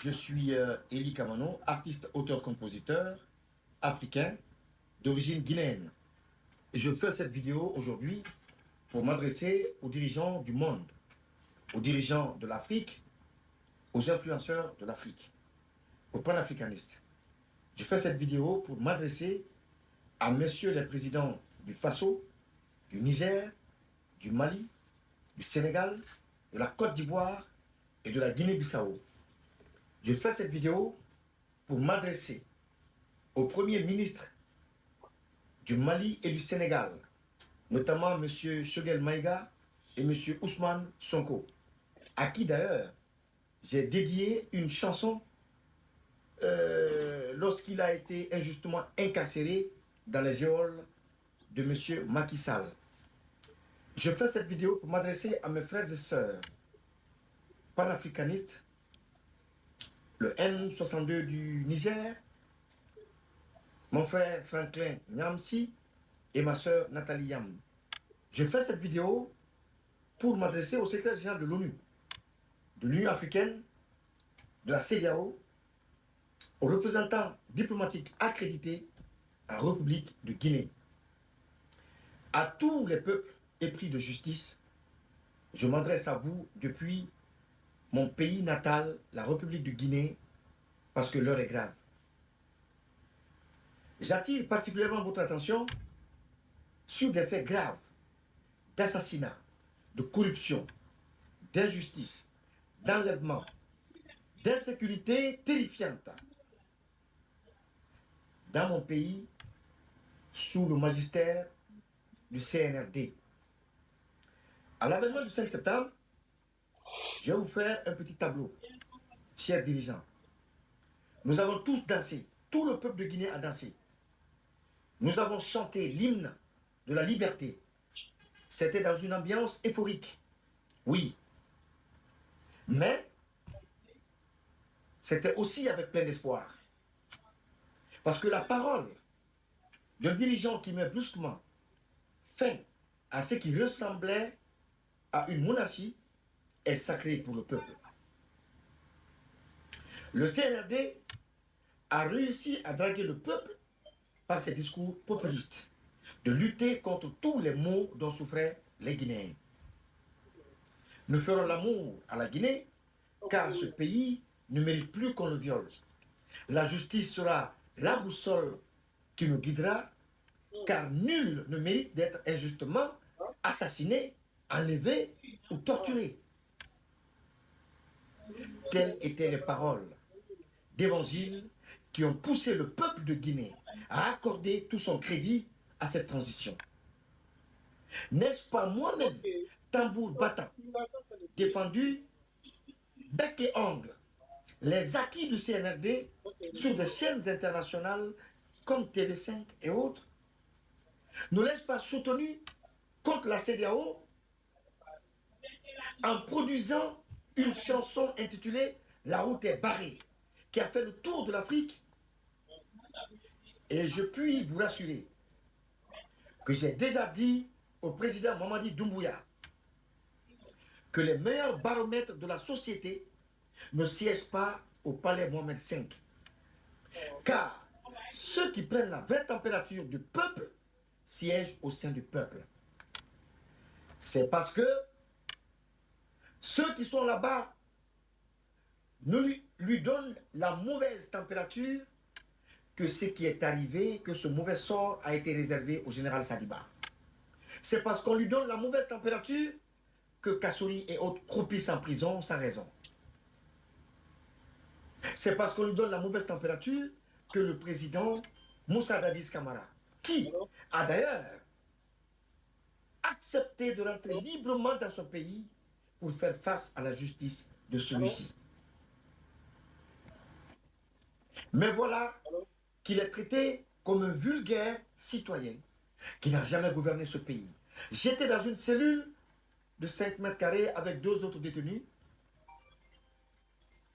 Je suis Eli Kamano, artiste, auteur, compositeur, africain, d'origine guinéenne. Je fais cette vidéo aujourd'hui pour m'adresser aux dirigeants du monde, aux dirigeants de l'Afrique, aux influenceurs de l'Afrique, aux panafricanistes. Je fais cette vidéo pour m'adresser à messieurs les présidents du Faso, du Niger, du Mali, du Sénégal, de la Côte d'Ivoire et de la Guinée-Bissau. Je fais cette vidéo pour m'adresser au Premier ministre du Mali et du Sénégal, notamment M. Choguel Maïga et M. Ousmane Sonko, à qui d'ailleurs j'ai dédié une chanson lorsqu'il a été injustement incarcéré dans les geôles de M. Macky Sall. Je fais cette vidéo pour m'adresser à mes frères et sœurs panafricanistes, le N62 du Niger, mon frère Franklin Nyamsi et ma sœur Nathalie Yam. Je fais cette vidéo pour m'adresser au secrétaire général de l'ONU, de l'Union africaine, de la CEDEAO, aux représentants diplomatiques accrédités en République de Guinée. À tous les peuples épris de justice, je m'adresse à vous depuis mon pays natal, la République de Guinée, parce que l'heure est grave. J'attire particulièrement votre attention sur des faits graves d'assassinat, de corruption, d'injustice, d'enlèvement, d'insécurité terrifiante dans mon pays sous le magistère du CNRD. À l'avènement du 5 septembre, je vais vous faire un petit tableau, chers dirigeants. Nous avons tous dansé, tout le peuple de Guinée a dansé. Nous avons chanté l'hymne de la liberté. C'était dans une ambiance euphorique, oui. Mais c'était aussi avec plein d'espoir. Parce que la parole d'un dirigeant qui met brusquement fin à ce qui ressemblait à une monarchie est sacrée pour le peuple. Le CNRD a réussi à draguer le peuple par ses discours populistes, de lutter contre tous les maux dont souffraient les Guinéens. Nous ferons l'amour à la Guinée, car ce pays ne mérite plus qu'on le viole. La justice sera la boussole qui nous guidera, car nul ne mérite d'être injustement assassiné, enlevé ou torturé. Telles étaient les paroles d'évangile qui ont poussé le peuple de Guinée à accorder tout son crédit à cette transition. N'est-ce pas moi-même, tambour battant, défendu bec et ongle les acquis du CNRD sur des chaînes internationales comme TV5 et autres? Ne l'ai-je pas soutenu contre la CEDEAO en produisant une chanson intitulée La route est barrée, qui a fait le tour de l'Afrique? Et je puis vous rassurer que j'ai déjà dit au président Mamadi Doumbouya que les meilleurs baromètres de la société ne siègent pas au palais Mohamed V. Car ceux qui prennent la vraie température du peuple siègent au sein du peuple. C'est parce que ceux qui sont là-bas ne lui donnent la mauvaise température que ce qui est arrivé, que ce mauvais sort a été réservé au général Sadiba. C'est parce qu'on lui donne la mauvaise température que Kassouri et autres croupissent en prison sans raison. C'est parce qu'on lui donne la mauvaise température que le président Moussa Dadis Camara, qui a d'ailleurs accepté de rentrer librement dans son pays pour faire face à la justice de celui-ci. Mais voilà qu'il est traité comme un vulgaire citoyen qui n'a jamais gouverné ce pays. J'étais dans une cellule de 5 mètres carrés avec 2 autres détenus,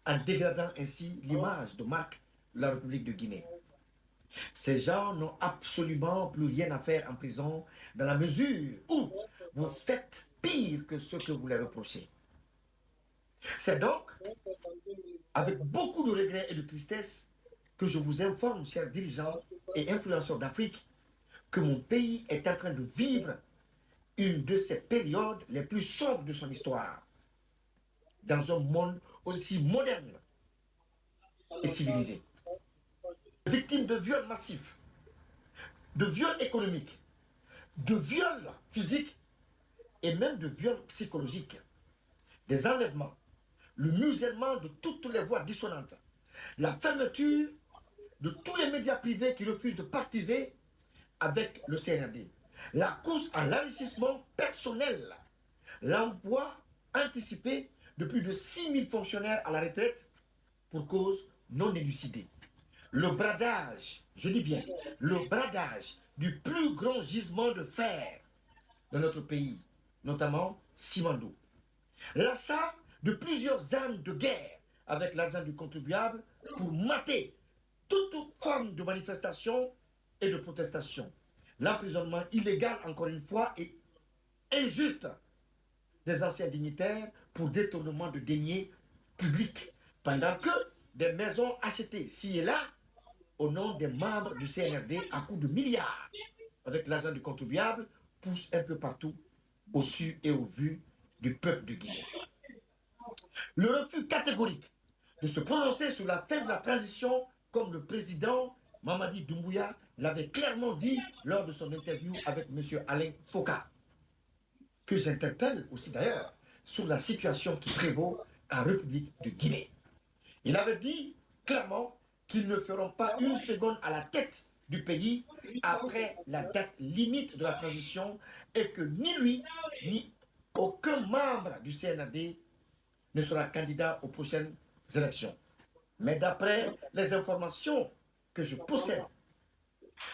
en dégradant ainsi l'image de marque de la République de Guinée. Ces gens n'ont absolument plus rien à faire en prison dans la mesure où vous faites pire que ce que vous les reprochez. C'est donc avec beaucoup de regrets et de tristesse, que je vous informe, chers dirigeants et influenceurs d'Afrique, que mon pays est en train de vivre une de ces périodes les plus sombres de son histoire, dans un monde aussi moderne et civilisé. Victime de viols massifs, de viols économiques, de viols physiques et même de viols psychologiques, des enlèvements, le musellement de toutes les voix dissonantes, la fermeture de tous les médias privés qui refusent de partiser avec le CNRD, la course à l'enrichissement personnel, l'emploi anticipé de plus de 6 000 fonctionnaires à la retraite pour cause non élucidée, le bradage, je dis bien, le bradage du plus grand gisement de fer de notre pays, notamment Simandou, l'achat de plusieurs armes de guerre avec l'argent du contribuable pour mater toute forme de manifestation et de protestation, l'emprisonnement illégal, encore une fois, et injuste des anciens dignitaires pour détournement de deniers publics, pendant que des maisons achetées ci et là au nom des membres du CNRD à coût de milliards avec l'argent du contribuable poussent un peu partout au su et au vu du peuple de Guinée. Le refus catégorique de se prononcer sur la fin de la transition, comme le président Mamadi Doumbouya l'avait clairement dit lors de son interview avec M. Alain Foka, que j'interpelle aussi d'ailleurs sur la situation qui prévaut en République de Guinée. Il avait dit clairement qu'ils ne feront pas une seconde à la tête du pays après la date limite de la transition et que ni lui, ni aucun membre du CNRD ne sera candidat aux prochaines élections. Mais d'après les informations que je possède,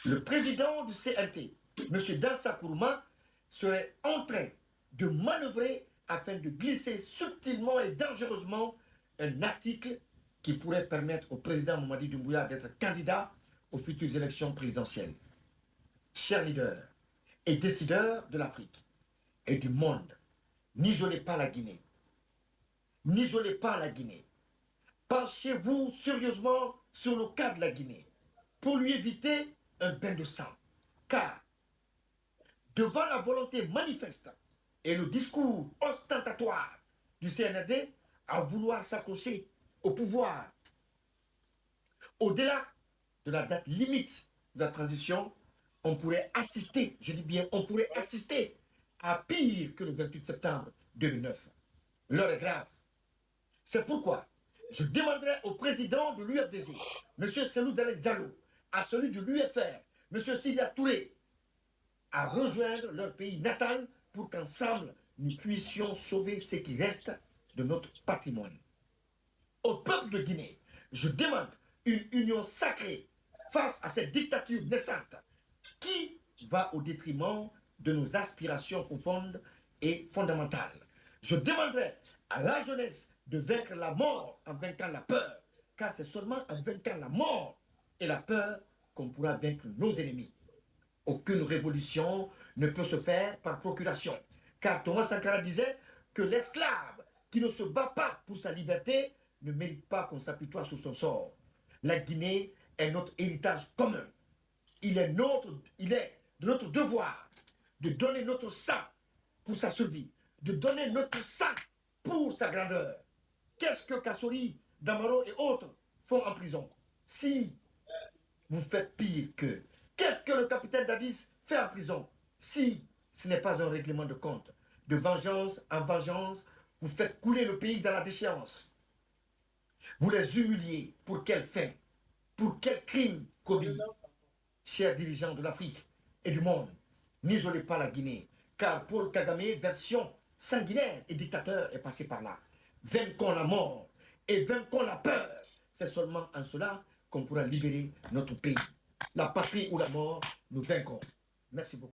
le président du CNT, M. Dansa Kourouma, serait en train de manœuvrer afin de glisser subtilement et dangereusement un article qui pourrait permettre au président Mamadi Doumbouya d'être candidat aux futures élections présidentielles. Chers leaders et décideurs de l'Afrique et du monde, n'isolez pas la Guinée. N'isolez pas la Guinée. Penchez-vous sérieusement sur le cas de la Guinée pour lui éviter un bain de sang. Car, devant la volonté manifeste et le discours ostentatoire du CNRD à vouloir s'accrocher au pouvoir, au-delà de la date limite de la transition, on pourrait assister, je dis bien, on pourrait assister à pire que le 28 septembre 2009. L'heure est grave. C'est pourquoi je demanderai au président de l'UFDG, M. Selou Dalek Diallo, à celui de l'UFR, M. Sidia Touré, à rejoindre leur pays natal pour qu'ensemble, nous puissions sauver ce qui reste de notre patrimoine. Au peuple de Guinée, je demande une union sacrée face à cette dictature naissante qui va au détriment de nos aspirations profondes et fondamentales. Je demanderai à la jeunesse de vaincre la mort en vainquant la peur, car c'est seulement en vainquant la mort et la peur qu'on pourra vaincre nos ennemis. Aucune révolution ne peut se faire par procuration, car Thomas Sankara disait que l'esclave qui ne se bat pas pour sa liberté ne mérite pas qu'on s'apitoie sur son sort. La Guinée est notre héritage commun. Il est de notre devoir de donner notre sang pour sa survie, de donner notre sang pour sa grandeur. Qu'est-ce que Kassori, Damaro et autres font en prison? Si vous faites pire qu'eux, qu'est-ce que le capitaine Dadis fait en prison? Si ce n'est pas un règlement de compte, de vengeance en vengeance, vous faites couler le pays dans la déchéance. Vous les humiliez pour quelle fin? Pour quel crime commis? Chers dirigeants de l'Afrique et du monde, n'isolez pas la Guinée, car Paul Kagame, version sanguinaire et dictateur, est passé par là. Vainquons la mort et vainquons la peur. C'est seulement en cela qu'on pourra libérer notre pays. La patrie ou la mort, nous vaincrons. Merci beaucoup.